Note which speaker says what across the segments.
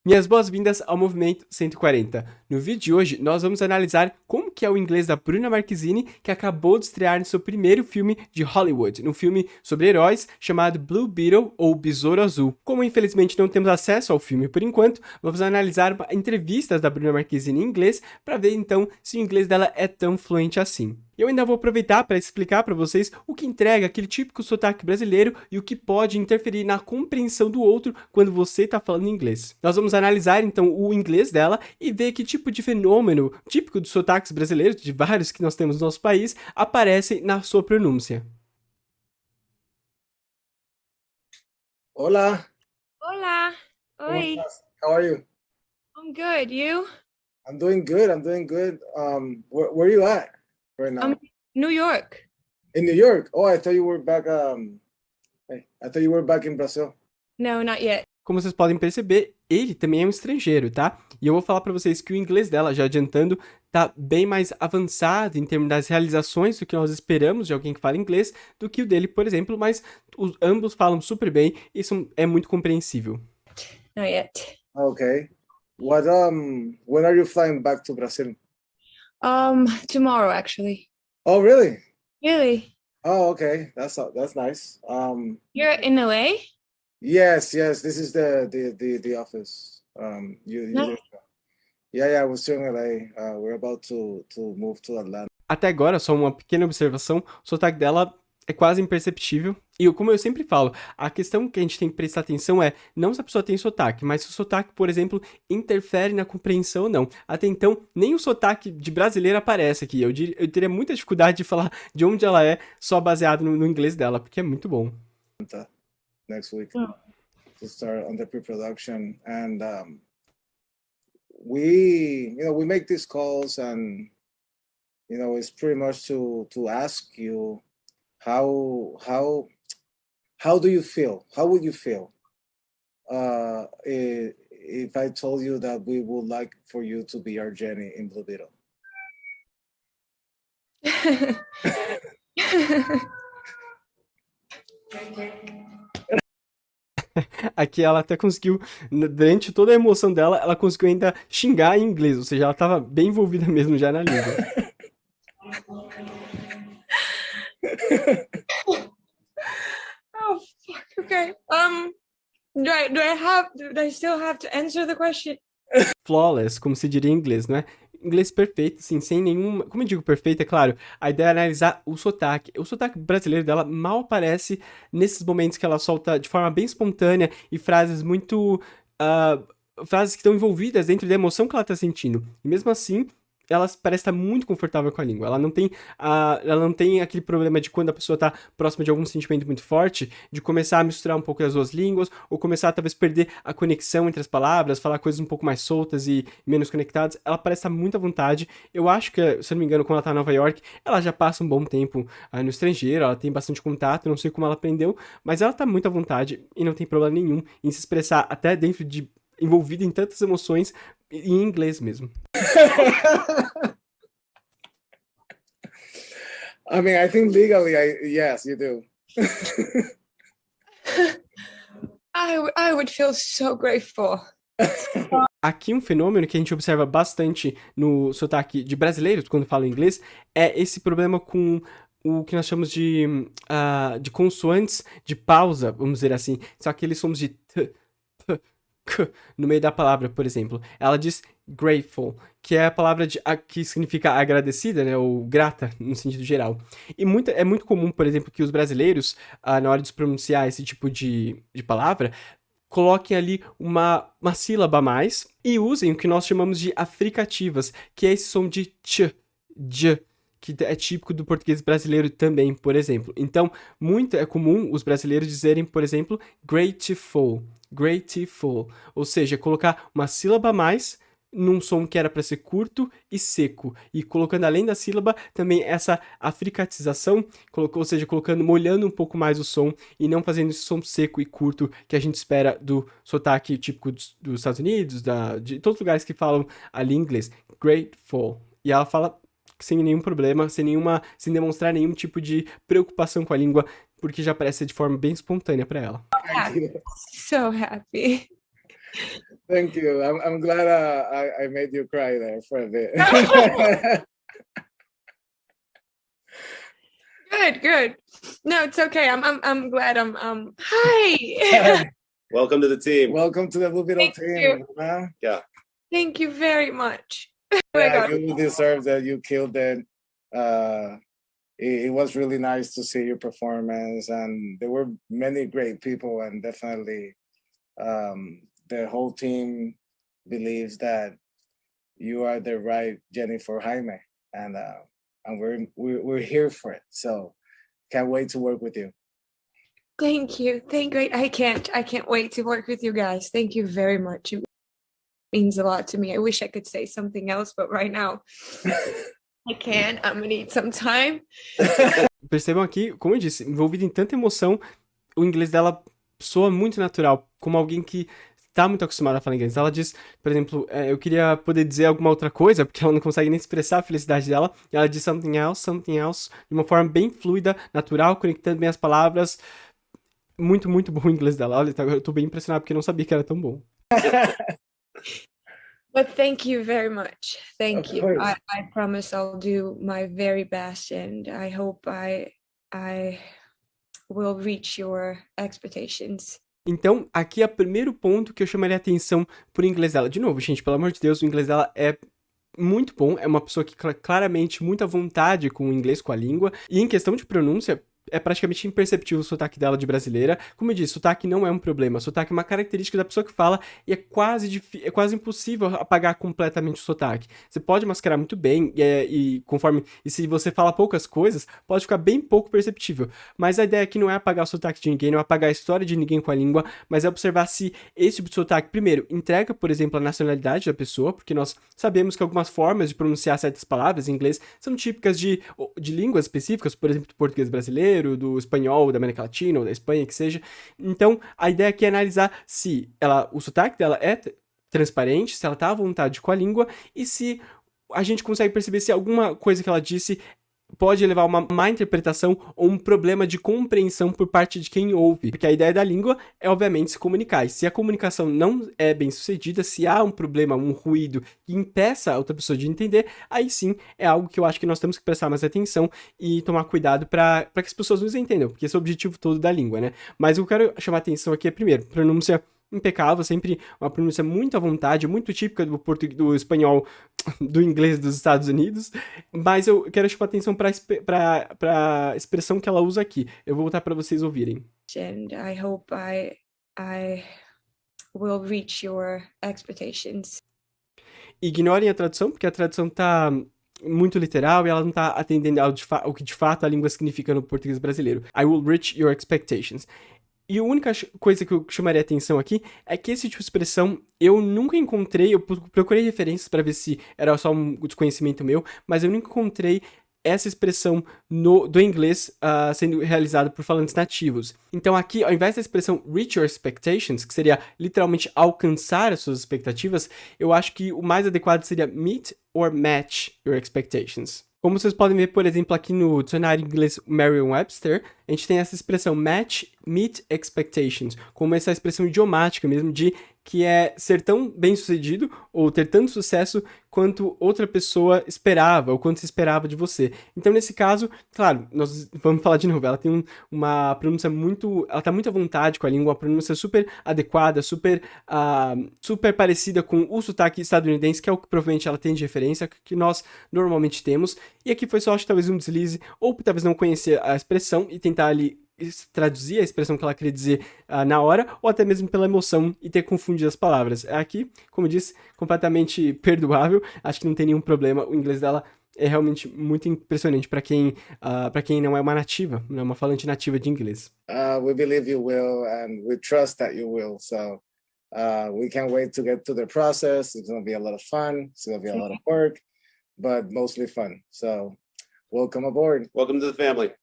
Speaker 1: Minhas boas-vindas ao Movimento 140. No vídeo de hoje, nós vamos analisar como que é o inglês da Bruna Marquezine, que acabou de estrear no seu primeiro filme de Hollywood, um filme sobre heróis chamado Blue Beetle, ou Besouro Azul. Como infelizmente não temos acesso ao filme por enquanto, vamos analisar entrevistas da Bruna Marquezine em inglês para ver então se o inglês dela é tão fluente assim. Eu ainda vou aproveitar para explicar para vocês o que entrega aquele típico sotaque brasileiro e o que pode interferir na compreensão do outro quando você está falando inglês. Nós vamos analisar então o inglês dela e ver que tipo de fenômeno típico dos sotaques brasileiros, de vários que nós temos no nosso país, aparece na sua pronúncia.
Speaker 2: Hola,
Speaker 3: Hola.
Speaker 2: ¿cómo
Speaker 3: Oi.
Speaker 2: estás? How are you?
Speaker 3: I'm good. You?
Speaker 2: I'm doing good. Where are you at right now?
Speaker 3: New York.
Speaker 2: In New York. Oh, I thought you were back. I thought you were back in Brazil.
Speaker 3: No, not yet.
Speaker 1: Como vocês podem perceber, ele também é um estrangeiro, tá? E eu vou falar pra vocês que o inglês dela, já adiantando, tá bem mais avançado em termos das realizações do que nós esperamos de alguém que fala inglês do que o dele, por exemplo, mas ambos falam super bem, isso é muito compreensível.
Speaker 3: Not yet.
Speaker 2: Okay. When are you flying back to Brazil?
Speaker 3: Tomorrow actually.
Speaker 2: Oh, really?
Speaker 3: Really?
Speaker 2: Oh, okay. That's nice.
Speaker 3: You're in LA?
Speaker 2: Yes. This is the office.
Speaker 3: No.
Speaker 2: Yeah. We're still in LA. We're about to move to Atlanta.
Speaker 1: Até agora, só uma pequena observação, o sotaque dela é quase imperceptível. E como eu sempre falo, a questão que a gente tem que prestar atenção é não se a pessoa tem sotaque, mas se o sotaque, por exemplo, interfere na compreensão ou não. Até então, nem o sotaque de brasileira aparece aqui. Eu teria muita dificuldade de falar de onde ela é só baseado no inglês dela, porque é muito bom.
Speaker 2: Next week to start on the pre-production, and we make these calls, and it's pretty much to ask you how do you feel? How would you feel if I told you that we would like for you to be our Jenny in Blue Beetle?
Speaker 1: Aqui ela até conseguiu, durante toda a emoção dela, ela conseguiu ainda xingar em inglês, ou seja, ela estava bem envolvida mesmo já na língua.
Speaker 3: Oh fuck. Okay. Do I still have to answer the question?
Speaker 1: Flawless, como se diria em inglês, não é? Inglês perfeito, assim, sem nenhuma... Como eu digo perfeito, é claro, a ideia é analisar o sotaque. O sotaque brasileiro dela mal aparece nesses momentos que ela solta de forma bem espontânea e frases muito... frases que estão envolvidas dentro da emoção que ela tá sentindo. E mesmo assim, ela parece estar muito confortável com a língua. Ela não tem aquele problema de quando a pessoa está próxima de algum sentimento muito forte, de começar a misturar um pouco as duas línguas, ou começar a talvez perder a conexão entre as palavras, falar coisas um pouco mais soltas e menos conectadas. Ela parece estar muito à vontade. Eu acho que, se eu não me engano, quando ela está em Nova York, ela já passa um bom tempo no estrangeiro, ela tem bastante contato, não sei como ela aprendeu, mas ela está muito à vontade e não tem problema nenhum em se expressar até dentro de... envolvida em tantas emoções em inglês mesmo.
Speaker 2: I mean, I think legally, yes, you do.
Speaker 3: I would feel so grateful.
Speaker 1: Aqui um fenômeno que a gente observa bastante no sotaque de brasileiros, quando falam inglês, é esse problema com o que nós chamamos de consoantes de pausa, vamos dizer assim. São aqueles sons de t, p, k, no meio da palavra, por exemplo. Ela diz grateful, que é a palavra que significa agradecida, né, ou grata, no sentido geral. E é muito comum, por exemplo, que os brasileiros, na hora de se pronunciar esse tipo de palavra, coloquem ali uma sílaba a mais e usem o que nós chamamos de africativas, que é esse som de tch, j, que é típico do português brasileiro também, por exemplo. Então, muito é comum os brasileiros dizerem, por exemplo, grateful, ou seja, colocar uma sílaba a mais num som que era para ser curto e seco, e colocando além da sílaba também essa africatização, ou seja, molhando um pouco mais o som e não fazendo esse som seco e curto que a gente espera do sotaque típico dos Estados Unidos, de todos os lugares que falam ali inglês, grateful. E ela fala sem nenhum problema, sem demonstrar nenhum tipo de preocupação com a língua, porque já parece ser de forma bem espontânea para ela.
Speaker 3: So happy.
Speaker 2: Thank you. I'm glad I made you cry there for a bit.
Speaker 3: Good. No, it's okay. I'm glad. Hi.
Speaker 4: Welcome to the team.
Speaker 2: Welcome to the Blue Beetle
Speaker 3: Thank
Speaker 2: team.
Speaker 3: you.
Speaker 2: Huh?
Speaker 3: Thank you very much. Oh my
Speaker 2: Yeah,
Speaker 3: God.
Speaker 2: you deserve that. You killed it. It was really nice to see your performance, and there were many great people, and definitely the whole team believes that you are the right Jennifer Jaime, and we're here for it. So can't wait to work with you.
Speaker 3: Thank you. I can't wait to work with you guys. Thank you very much. It means a lot to me. I wish I could say something else, but right now I can't. I'm gonna need some time.
Speaker 1: Percebam aqui, como eu disse, envolvido em tanta emoção, o inglês dela soa muito natural, como alguém que tá muito acostumado a falar inglês. Ela diz, por exemplo, eu queria poder dizer alguma outra coisa, porque ela não consegue nem expressar a felicidade dela, e ela diz something else, de uma forma bem fluida, natural, conectando bem as palavras. Muito, muito bom o inglês dela. Olha, eu tô bem impressionado, porque eu não sabia que era tão bom.
Speaker 3: But thank you very much. Thank
Speaker 2: Of
Speaker 3: you.
Speaker 2: course.
Speaker 3: I promise I'll do my very best, and I hope I will reach your expectations.
Speaker 1: Então, aqui é o primeiro ponto que eu chamaria a atenção por inglês dela. De novo, gente, pelo amor de Deus, o inglês dela é muito bom. É uma pessoa que claramente muito à vontade com o inglês, com a língua. E em questão de pronúncia, é praticamente imperceptível o sotaque dela de brasileira. Como eu disse, sotaque não é um problema. Sotaque é uma característica da pessoa que fala e é quase impossível apagar completamente o sotaque. Você pode mascarar muito bem e se você fala poucas coisas, pode ficar bem pouco perceptível. Mas a ideia aqui não é apagar o sotaque de ninguém, não é apagar a história de ninguém com a língua, mas é observar se esse tipo de sotaque, primeiro, entrega, por exemplo, a nacionalidade da pessoa, porque nós sabemos que algumas formas de pronunciar certas palavras em inglês são típicas de línguas específicas, por exemplo, do português brasileiro, do espanhol, da América Latina ou da Espanha, que seja. Então, a ideia aqui é analisar se o sotaque dela é transparente, se ela tá à vontade com a língua e se a gente consegue perceber se alguma coisa que ela disse pode levar a uma má interpretação ou um problema de compreensão por parte de quem ouve. Porque a ideia da língua é, obviamente, se comunicar. E se a comunicação não é bem sucedida, se há um problema, um ruído que impeça a outra pessoa de entender, aí sim é algo que eu acho que nós temos que prestar mais atenção e tomar cuidado para que as pessoas nos entendam, porque esse é o objetivo todo da língua, né? Mas o que eu quero chamar a atenção aqui é, primeiro, pronúncia impecável, sempre uma pronúncia muito à vontade, muito típica do espanhol, do inglês dos Estados Unidos, mas eu quero chamar atenção para a expressão que ela usa aqui. Eu vou botar para vocês ouvirem.
Speaker 3: And I hope I will reach your expectations.
Speaker 1: Ignorem a tradução, porque a tradução tá muito literal e ela não tá atendendo ao que de fato a língua significa no português brasileiro. I will reach your expectations. E a única coisa que eu chamaria atenção aqui é que esse tipo de expressão eu nunca encontrei, eu procurei referências para ver se era só um desconhecimento meu, mas eu nunca encontrei essa expressão do inglês sendo realizada por falantes nativos. Então aqui, ao invés da expressão reach your expectations, que seria literalmente alcançar as suas expectativas, eu acho que o mais adequado seria meet or match your expectations. Como vocês podem ver, por exemplo, aqui no dicionário inglês Merriam-Webster, a gente tem essa expressão meet expectations, como essa expressão idiomática mesmo de que é ser tão bem sucedido ou ter tanto sucesso quanto outra pessoa esperava ou quanto se esperava de você. Então, nesse caso, claro, nós vamos falar de novo, ela tem uma pronúncia ela tá muito à vontade com a língua, uma pronúncia super adequada, super parecida com o sotaque estadunidense, que é o que provavelmente ela tem de referência, que nós normalmente temos. E aqui foi só, acho que talvez um deslize, ou talvez não conhecer a expressão e tentar ali traduzir a expressão que ela queria dizer na hora, ou até mesmo pela emoção e ter confundido as palavras. Aqui, como eu disse, completamente perdoável, acho que não tem nenhum problema, o inglês dela é realmente muito impressionante para quem não é uma nativa, não é uma falante nativa de inglês.
Speaker 2: We believe you will, and we trust that you will. So we can't wait to get to the process. It's going to be a lot of fun. It's going to be a lot of work, but mostly fun. So welcome aboard.
Speaker 4: Welcome to the family.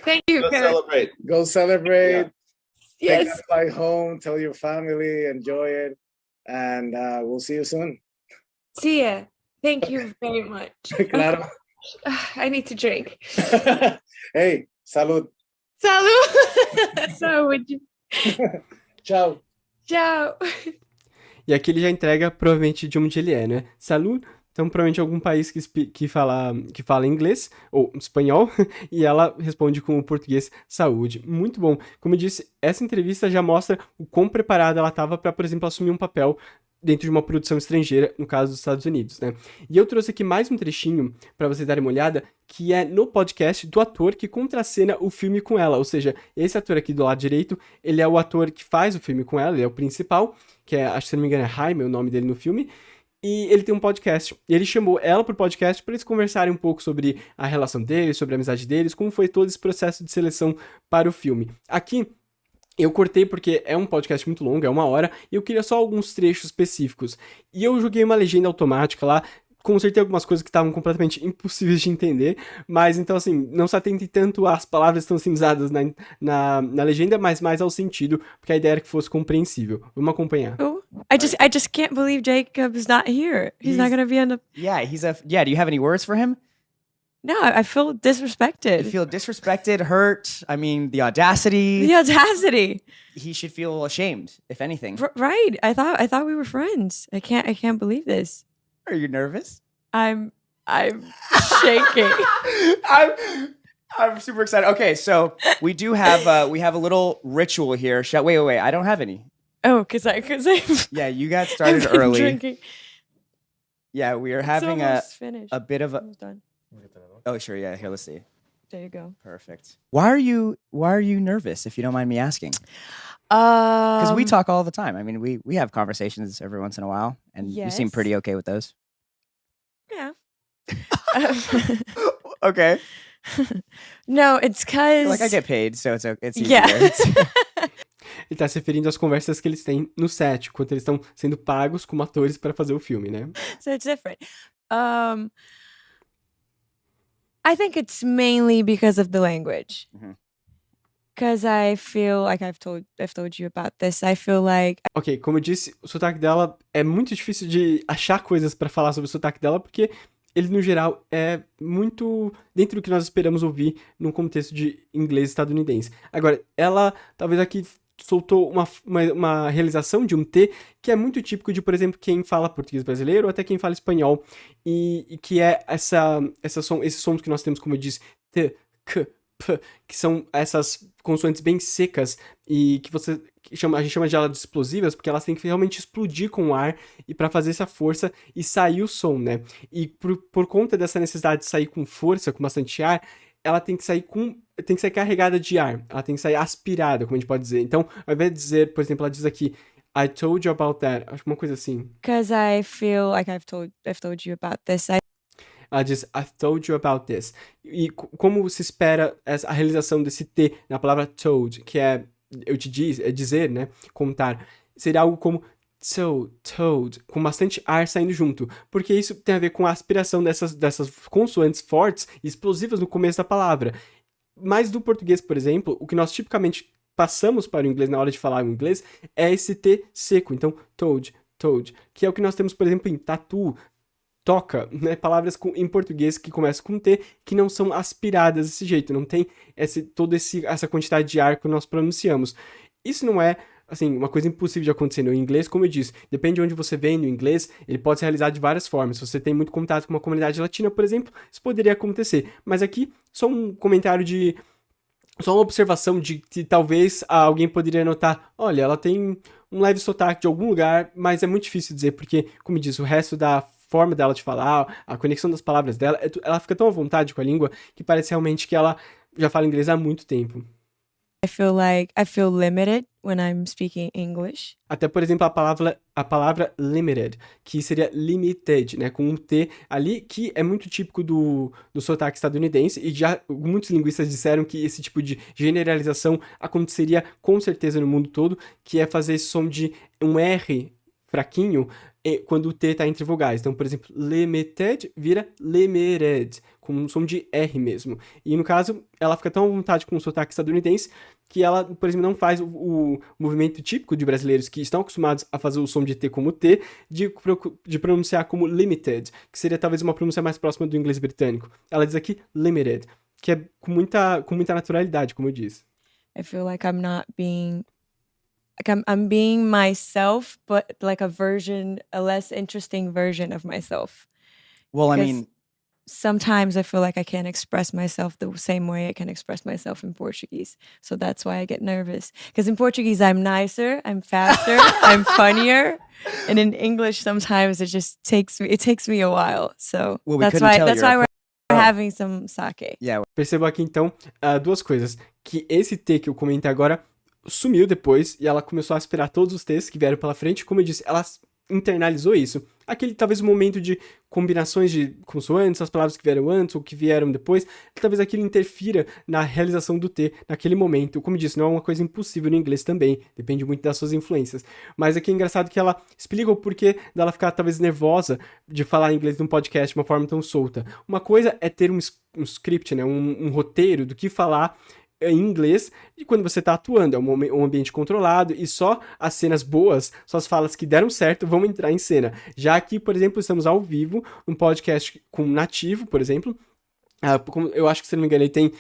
Speaker 3: Thank you.
Speaker 4: Go celebrate.
Speaker 2: Go celebrate.
Speaker 3: Yes.
Speaker 2: Take a flight home. Tell your family, enjoy it, and we'll see you soon.
Speaker 3: See ya. Thank you very much.
Speaker 2: Claro.
Speaker 3: I need to drink.
Speaker 2: Hey, salud.
Speaker 3: Salud. Saúde.
Speaker 2: Tchau.
Speaker 3: Tchau.
Speaker 1: E aqui ele já entrega provavelmente de onde ele é, né? Salut, então provavelmente algum país que fala inglês ou espanhol, e ela responde com o português saúde. Muito bom. Como eu disse, essa entrevista já mostra o quão preparada ela estava para, por exemplo, assumir um papel dentro de uma produção estrangeira, no caso dos Estados Unidos, né? E eu trouxe aqui mais um trechinho para vocês darem uma olhada, que é no podcast do ator que contracena o filme com ela, ou seja, esse ator aqui do lado direito, ele é o ator que faz o filme com ela, ele é o principal, que é, acho que se não me engano é Jaime, o nome dele no filme, e ele tem um podcast. E ele chamou ela pro podcast para eles conversarem um pouco sobre a relação deles, sobre a amizade deles, como foi todo esse processo de seleção para o filme. Aqui eu cortei porque é um podcast muito longo, é 1 hora, e eu queria só alguns trechos específicos. E eu joguei uma legenda automática lá, consertei algumas coisas que estavam completamente impossíveis de entender, mas então assim, não se atente tanto às palavras que estão sendo usadas na legenda, mas mais ao sentido, porque a ideia era que fosse compreensível. Vamos acompanhar.
Speaker 3: Oh, I just can't believe Jacob's not here. He's not gonna be on the.
Speaker 5: Yeah, do you have any words for him?
Speaker 3: No, I feel disrespected.
Speaker 5: You feel disrespected, hurt. I mean, the audacity.
Speaker 3: The audacity.
Speaker 5: He should feel ashamed, if anything.
Speaker 3: Right. I thought we were friends. I can't believe this.
Speaker 5: Are you nervous?
Speaker 3: I'm shaking.
Speaker 5: I'm super excited. Okay, so we do have a little ritual here. Wait. I don't have any.
Speaker 3: Oh, cause I
Speaker 5: Yeah, you got
Speaker 3: I've
Speaker 5: started
Speaker 3: been
Speaker 5: early.
Speaker 3: drinking.
Speaker 5: Yeah, we are
Speaker 3: It's
Speaker 5: having
Speaker 3: almost finished.
Speaker 5: a bit of a.
Speaker 3: Almost done.
Speaker 5: Oh, sure. Yeah, here. Let's see.
Speaker 3: There you go.
Speaker 5: Perfect. Why are you nervous? If you don't mind me asking, because we talk all the time. I mean, we have conversations every once in a while, and you seem
Speaker 3: Yes.
Speaker 5: pretty okay with those.
Speaker 3: Yeah.
Speaker 5: Okay.
Speaker 3: No, it's cause
Speaker 5: Like I get paid, so it's easier.
Speaker 3: Yeah.
Speaker 1: Ele tá se referindo às conversas que eles têm no set, enquanto eles estão sendo pagos como atores para fazer o filme, né?
Speaker 3: So it's different. I think it's mainly because of the language.
Speaker 5: Mhm.
Speaker 3: Because I feel like I've told you about this. I feel like
Speaker 1: Ok, como eu disse, o sotaque dela é muito difícil de achar coisas pra falar sobre o sotaque dela, porque ele, no geral, é muito dentro do que nós esperamos ouvir num contexto de inglês estadunidense. Agora, ela talvez aqui soltou uma realização de um T que é muito típico de, por exemplo, quem fala português brasileiro ou até quem fala espanhol, e que é esses sons que nós temos, como eu disse, T, K, P, que são essas consoantes bem secas e que a gente chama de elas de explosivas, porque elas têm que realmente explodir com o ar e para fazer essa força e sair o som, né? E por conta dessa necessidade de sair com força, com bastante ar, ela tem que sair carregada de ar, ela tem que sair aspirada, como a gente pode dizer. Então, ao invés de dizer, por exemplo, ela diz aqui, I told you about that, acho que uma coisa assim.
Speaker 3: because I feel like I've told you about this.
Speaker 1: Ela diz, I've told you about this. E como se espera a realização desse T na palavra told, que é, é dizer, né, contar, seria algo como told, com bastante ar saindo junto, porque isso tem a ver com a aspiração dessas consoantes fortes e explosivas no começo da palavra. Mas do português, por exemplo, o que nós tipicamente passamos para o inglês na hora de falar o inglês é esse T seco, então told, que é o que nós temos, por exemplo, em tatu, toca, né, palavras em português que começam com T, que não são aspiradas desse jeito, não tem essa quantidade de ar que nós pronunciamos. Isso não é, assim, uma coisa impossível de acontecer no inglês, como eu disse, depende de onde você vem no inglês, ele pode ser realizado de várias formas. Se você tem muito contato com uma comunidade latina, por exemplo, isso poderia acontecer. Mas aqui, só um comentário só uma observação de que talvez alguém poderia notar, olha, ela tem um leve sotaque de algum lugar, mas é muito difícil dizer, porque, como eu disse, o resto da forma dela de falar, a conexão das palavras dela, ela fica tão à vontade com a língua que parece realmente que ela já fala inglês há muito tempo.
Speaker 3: I feel limited when I'm speaking English.
Speaker 1: Até, por exemplo, a palavra limited, que seria limited, né, com um T ali, que é muito típico do sotaque estadunidense, e já muitos linguistas disseram que esse tipo de generalização aconteceria com certeza no mundo todo, que é fazer esse som de um R fraquinho quando o T está entre vogais. Então, por exemplo, limited vira limited, com um som de R mesmo. E no caso, ela fica tão à vontade com o sotaque estadunidense que ela, por exemplo, não faz o movimento típico de brasileiros que estão acostumados a fazer o som de T como T, de pronunciar como limited, que seria talvez uma pronúncia mais próxima do inglês britânico. Ela diz aqui limited, que é com muita naturalidade, como eu disse.
Speaker 3: I feel like I'm not being I'm being myself, but like a less interesting version of myself.
Speaker 5: Well, I
Speaker 3: 'Cause
Speaker 5: mean,
Speaker 3: sometimes I feel like I can't express myself the same way I can express myself in Portuguese. So that's why I get nervous. Because in Portuguese, I'm nicer, I'm faster, I'm funnier. And in English, sometimes it just takes me a while. So
Speaker 5: Well, we
Speaker 3: that's
Speaker 5: couldn't
Speaker 3: why
Speaker 5: tell you're a
Speaker 3: we're
Speaker 5: pro.
Speaker 3: having some sake.
Speaker 5: yeah,
Speaker 1: Percebo aqui, então, duas coisas. Que esse T que eu comentei agora sumiu depois e ela começou a aspirar todos os T's que vieram pela frente. Como eu disse, ela internalizou isso. Aquele, talvez, momento de combinações de consoantes, as palavras que vieram antes ou que vieram depois, talvez aquilo interfira na realização do T naquele momento. Como eu disse, não é uma coisa impossível no inglês também, depende muito das suas influências. Mas aqui é engraçado que ela explica o porquê dela ficar, talvez, nervosa de falar inglês num podcast de uma forma tão solta. Uma coisa é ter um script, né, um roteiro do que falar em inglês, e quando você tá atuando, é um ambiente controlado, e só as cenas boas, só as falas que deram certo vão entrar em cena. Já aqui, por exemplo, estamos ao vivo, um podcast com um nativo, por exemplo, eu acho que, se não me engano, ele tem,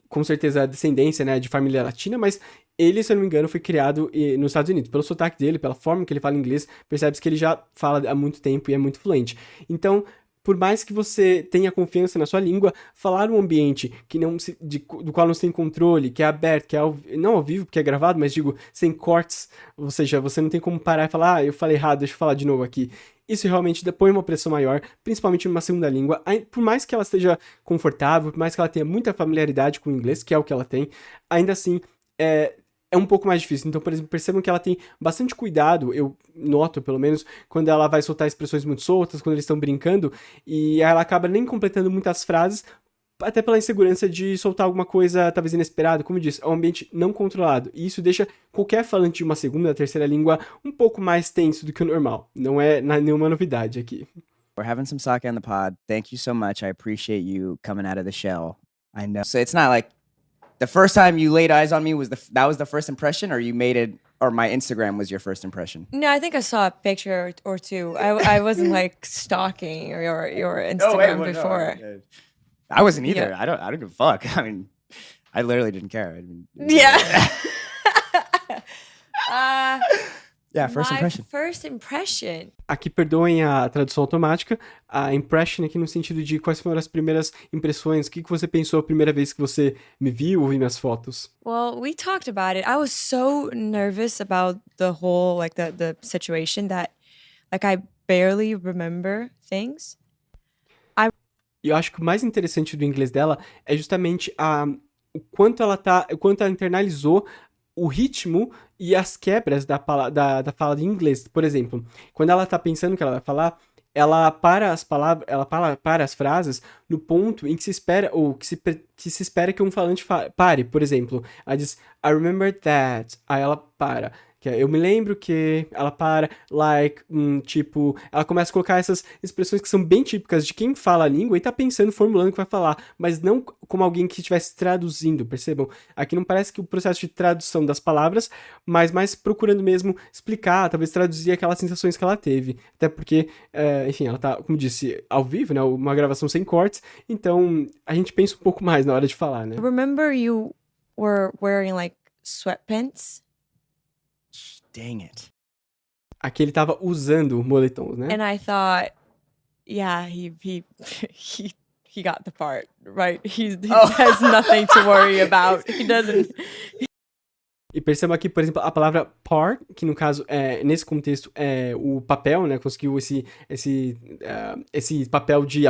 Speaker 1: com certeza, a descendência, né, de família latina, mas ele, se eu não me engano, foi criado nos Estados Unidos. Pelo sotaque dele, pela forma que ele fala inglês, percebe-se que ele já fala há muito tempo e é muito fluente. Então, por mais que você tenha confiança na sua língua, falar um ambiente que do qual não se tem controle, que é aberto, que é não ao vivo, porque é gravado, mas digo, sem cortes, ou seja, você não tem como parar e falar, eu falei errado, deixa eu falar de novo aqui. Isso realmente põe uma pressão maior, principalmente numa segunda língua. Por mais que ela esteja confortável, por mais que ela tenha muita familiaridade com o inglês, que é o que ela tem, ainda assim, é um pouco mais difícil. Então, por exemplo, percebam que ela tem bastante cuidado, eu noto, pelo menos, quando ela vai soltar expressões muito soltas, quando eles estão brincando, e ela acaba nem completando muitas frases, até pela insegurança de soltar alguma coisa, talvez inesperada. Como eu disse, é um ambiente não controlado, e isso deixa qualquer falante de uma segunda, terceira língua um pouco mais tenso do que o normal. Não é nenhuma novidade aqui.
Speaker 5: we're having some sake on the pod. Thank you so much. I appreciate you coming out of the shell. I know. So it's not like the first time you laid eyes on me that was the first impression, or you made it, or my Instagram was your first impression?
Speaker 3: No, I think I saw a picture or two. I wasn't like stalking your Instagram before.
Speaker 5: I wasn't either.
Speaker 3: Yeah.
Speaker 5: I don't give a fuck. I mean, I literally didn't care. I mean,
Speaker 3: Yeah.
Speaker 5: yeah, first
Speaker 3: My
Speaker 5: impression.
Speaker 3: first impression.
Speaker 1: Aqui, perdoem a tradução automática, a impression aqui no sentido de quais foram as primeiras impressões, o que você pensou a primeira vez que você me viu ou viu minhas fotos?
Speaker 3: Well, we talked about it. I was so nervous about the whole like the situation that like I barely remember things.
Speaker 1: E eu acho que o mais interessante do inglês dela é justamente o quanto ela internalizou o ritmo e as quebras da fala de inglês. Por exemplo, quando ela tá pensando o que ela vai falar, ela para as palavras, para as frases no ponto em que se espera, ou que se espera que um falante pare. Por exemplo, ela diz, I remember that. Aí ela para. Eu me lembro que ela para, like, tipo, ela começa a colocar essas expressões que são bem típicas de quem fala a língua e tá pensando, formulando o que vai falar, mas não como alguém que estivesse traduzindo, percebam? Aqui não parece que o processo de tradução das palavras, mas mais procurando mesmo explicar, talvez traduzir aquelas sensações que ela teve. Até porque, enfim, ela tá, como disse, ao vivo, né, uma gravação sem cortes, então a gente pensa um pouco mais na hora de falar, né?
Speaker 3: I remember you were wearing like sweatpants.
Speaker 5: Dang it.
Speaker 1: Aqui ele tava usando moletons, né?
Speaker 3: And I thought, yeah, he got the part, right? He has nothing to worry about. He doesn't.
Speaker 1: E perceba aqui, por exemplo, a palavra part, que no caso, nesse contexto, é o papel, né? Conseguiu esse papel de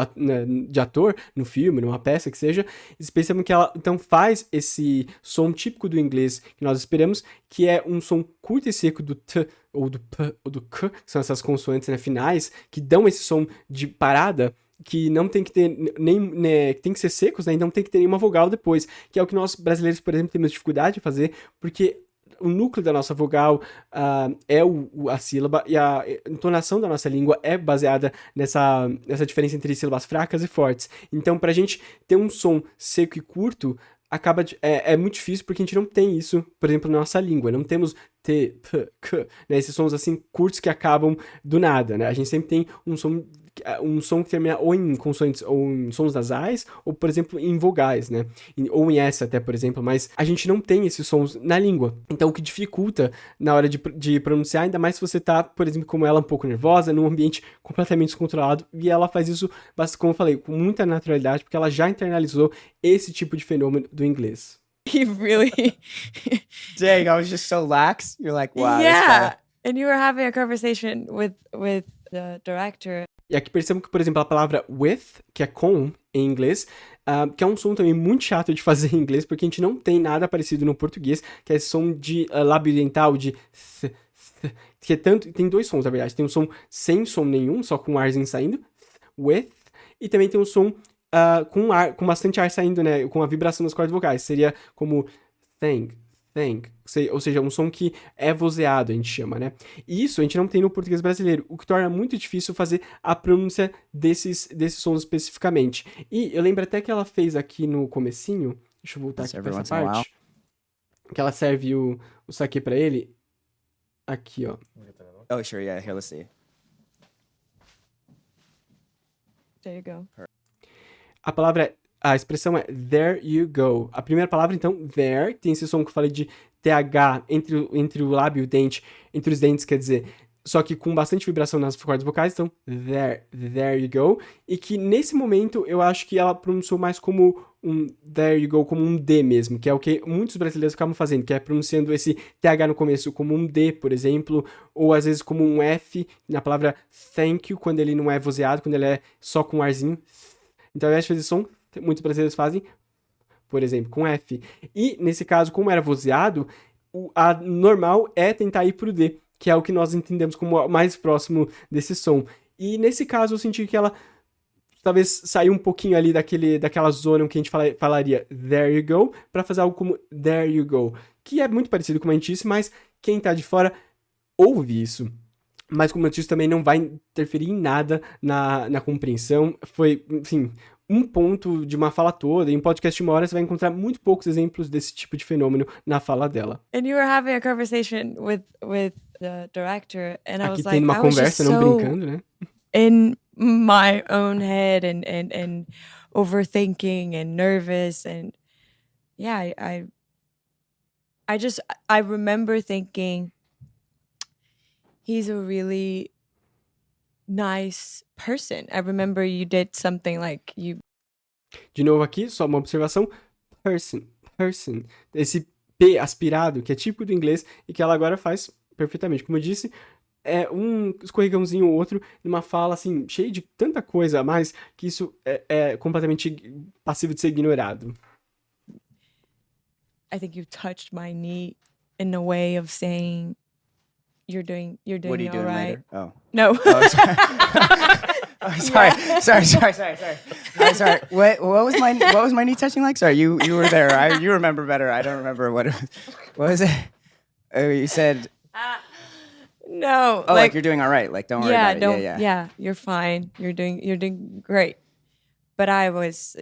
Speaker 1: ator no filme, numa peça que seja. E percebam que ela, então, faz esse som típico do inglês que nós esperamos, que é um som curto e seco do T, ou do P, ou do K, que são essas consoantes, né, finais, que dão esse som de parada, que não tem que ter tem que ser secos, né? E não tem que ter nenhuma vogal depois, que é o que nós brasileiros, por exemplo, temos dificuldade de fazer, porque o núcleo da nossa vogal é a sílaba, e a entonação da nossa língua é baseada nessa diferença entre sílabas fracas e fortes. Então, pra gente ter um som seco e curto, é muito difícil, porque a gente não tem isso, por exemplo, na nossa língua. Não temos T, P, K, né? Esses sons assim curtos que acabam do nada, né? A gente sempre tem um som um som que termina ou em consoantes ou em sons nasais, ou, por exemplo, em vogais, né? Ou em S até, por exemplo, mas a gente não tem esses sons na língua. Então, o que dificulta na hora de pronunciar, ainda mais se você tá, por exemplo, como ela, um pouco nervosa, num ambiente completamente descontrolado, e ela faz isso, como eu falei, com muita naturalidade, porque ela já internalizou esse tipo de fenômeno do inglês.
Speaker 6: He really.
Speaker 5: Dang, I was just so lax. You're like, wow. This
Speaker 6: Yeah.
Speaker 5: guy.
Speaker 6: And you were having a conversation with the director.
Speaker 1: E aqui percebam que, por exemplo, a palavra with, que é com em inglês, que é um som também muito chato de fazer em inglês, porque a gente não tem nada parecido no português, que é esse som de lábio dental, de th, que é tanto, tem dois sons, na verdade. Tem um som sem som nenhum, só com arzinho saindo, with, e também tem um som com bastante ar saindo, né, com a vibração das cordas vocais. Seria como thank, ou seja, um som que é vozeado, a gente chama, né? E isso a gente não tem no português brasileiro, o que torna muito difícil fazer a pronúncia desses sons especificamente. E eu lembro até que ela fez aqui no comecinho, deixa eu voltar aqui pra essa parte, que ela serve o saquê pra ele, aqui, ó.
Speaker 5: Oh, sure, yeah. Here, let's see.
Speaker 6: There you go.
Speaker 1: A expressão é there you go. A primeira palavra, então, there, tem esse som que eu falei de TH entre o lábio e o dente, entre os dentes, quer dizer, só que com bastante vibração nas cordas vocais, então, there you go. E que nesse momento eu acho que ela pronunciou mais como um there you go, como um D mesmo, que é o que muitos brasileiros acabam fazendo, que é pronunciando esse TH no começo como um D, por exemplo, ou às vezes como um F na palavra thank you, quando ele não é vozeado, quando ele é só com um arzinho. Então, ao invés de fazer som, muitos brasileiros fazem, por exemplo, com F. E, nesse caso, como era vozeado, a normal é tentar ir pro D, que é o que nós entendemos como o mais próximo desse som. E, nesse caso, eu senti que ela talvez saiu um pouquinho ali daquela zona que a gente falaria there you go, para fazer algo como there you go, que é muito parecido com a gente disse, mas quem tá de fora ouve isso. Mas, como eu disse, também não vai interferir em nada na compreensão. Foi, enfim, um ponto de uma fala toda. Em um podcast de uma hora, você vai encontrar muito poucos exemplos desse tipo de fenômeno na fala dela.
Speaker 6: And you were having a conversation with the director, and I was
Speaker 1: Aqui
Speaker 6: like,
Speaker 1: tendo uma
Speaker 6: I was
Speaker 1: conversa,
Speaker 6: just
Speaker 1: não
Speaker 6: so
Speaker 1: brincando, né?
Speaker 6: in my own head and overthinking and nervous, and yeah, I remember thinking he's a really nice person. I remember you did something like you.
Speaker 1: De novo aqui, só uma observação. Person. Esse P aspirado, que é típico do inglês e que ela agora faz perfeitamente. Como eu disse, é um escorregãozinho ou outro numa fala, assim, cheia de tanta coisa a mais que isso é completamente passivo de ser ignorado.
Speaker 6: I think you touched my knee in a way of saying you're doing
Speaker 5: What are you
Speaker 6: all
Speaker 5: doing
Speaker 6: right.
Speaker 5: later? Oh.
Speaker 6: No.
Speaker 5: Oh, sorry. Oh, sorry. What was my knee touching like? Sorry, you were there. You remember better. I don't remember what was it? Oh, you said
Speaker 6: No.
Speaker 5: like you're doing all right. Like don't worry about it.
Speaker 6: Yeah, you're fine. You're doing great. But I was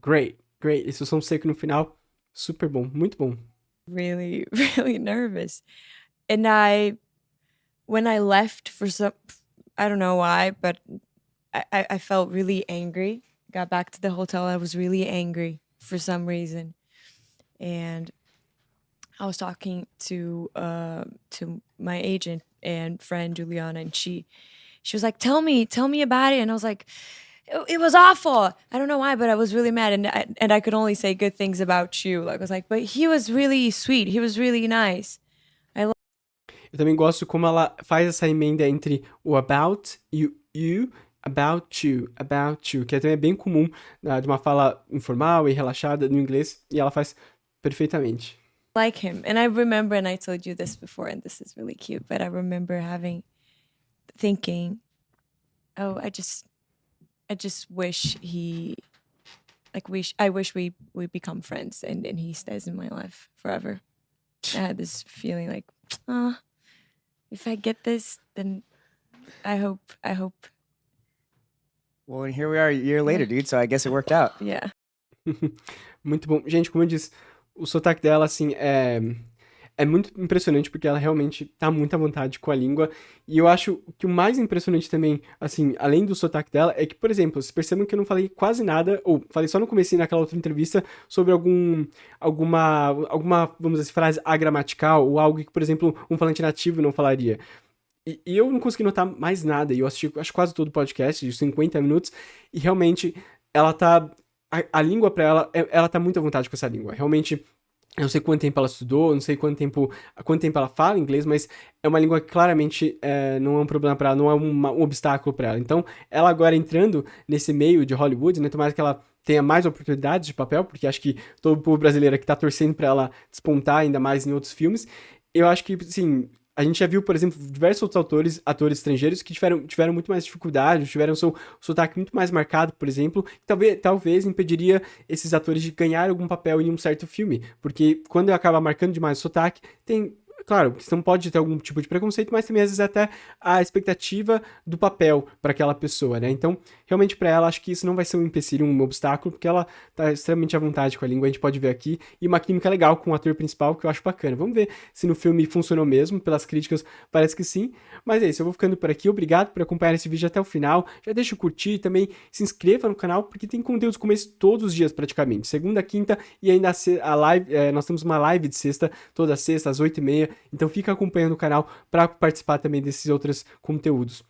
Speaker 1: Great. Esse som seco no final, super bom, muito bom.
Speaker 6: really, really nervous. And when I left for some, I don't know why, but I felt really angry. Got back to the hotel, I was really angry for some reason. And I was talking to my agent and friend Juliana, and she was like, tell me about it. And I was like, it was awful. I don't know why, but I was really mad, and I could only say good things about you. Like I was like, but he was really sweet. He was really nice.
Speaker 1: Eu também gosto como ela faz essa emenda entre o about e o you, about you, que também é bem comum de uma fala informal e relaxada no inglês, e ela faz perfeitamente.
Speaker 6: Like him. And I remember, and I told you this before, and this is really cute, but I remember thinking, oh, I just wish I wish we become friends and he stays in my life forever. I had this feeling like, if I get this, then I hope.
Speaker 5: Well, and here we are a year later, dude. So I guess it worked out.
Speaker 6: Yeah.
Speaker 1: Muito bom. Gente, como eu disse, o sotaque dela, assim, é é muito impressionante porque ela realmente tá muito à vontade com a língua. E eu acho que o mais impressionante também, assim, além do sotaque dela, é que, por exemplo, vocês percebem que eu não falei quase nada, ou falei só no comecinho naquela outra entrevista, sobre alguma, vamos dizer, frase agramatical, ou algo que, por exemplo, um falante nativo não falaria. E eu não consegui notar mais nada, e eu assisti, acho, quase todo o podcast, de 50 minutos, e realmente, ela tá... A língua pra ela, ela tá muito à vontade com essa língua. Realmente, eu não sei quanto tempo ela estudou, não sei quanto tempo ela fala inglês, mas é uma língua que claramente não é um problema pra ela, não é um obstáculo pra ela. Então, ela agora entrando nesse meio de Hollywood, né, tomara que ela tenha mais oportunidades de papel, porque acho que todo o povo brasileiro aqui tá torcendo pra ela despontar ainda mais em outros filmes. Eu acho que, assim, a gente já viu, por exemplo, diversos outros atores estrangeiros que tiveram muito mais dificuldade, tiveram seu sotaque muito mais marcado, por exemplo, que talvez impediria esses atores de ganhar algum papel em um certo filme, porque quando acaba marcando demais o sotaque, tem... Claro, que você não pode ter algum tipo de preconceito, mas também às vezes até a expectativa do papel para aquela pessoa, né? Então, realmente para ela, acho que isso não vai ser um empecilho, um obstáculo, porque ela tá extremamente à vontade com a língua, a gente pode ver aqui, e uma química legal com o ator principal, que eu acho bacana. Vamos ver se no filme funcionou mesmo, pelas críticas parece que sim. Mas é isso, eu vou ficando por aqui, obrigado por acompanhar esse vídeo até o final, já deixa o curtir, também se inscreva no canal, porque tem conteúdos como esse todos os dias praticamente, segunda, quinta e ainda a live, nós temos uma live de sexta, toda sexta às 8h30, então fica acompanhando o canal para participar também desses outros conteúdos.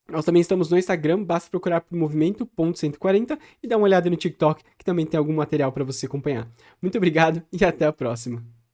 Speaker 1: Nós também estamos no Instagram, basta procurar por movimento.140 e dar uma olhada no TikTok, que também tem algum material para você acompanhar. Muito obrigado e até a próxima.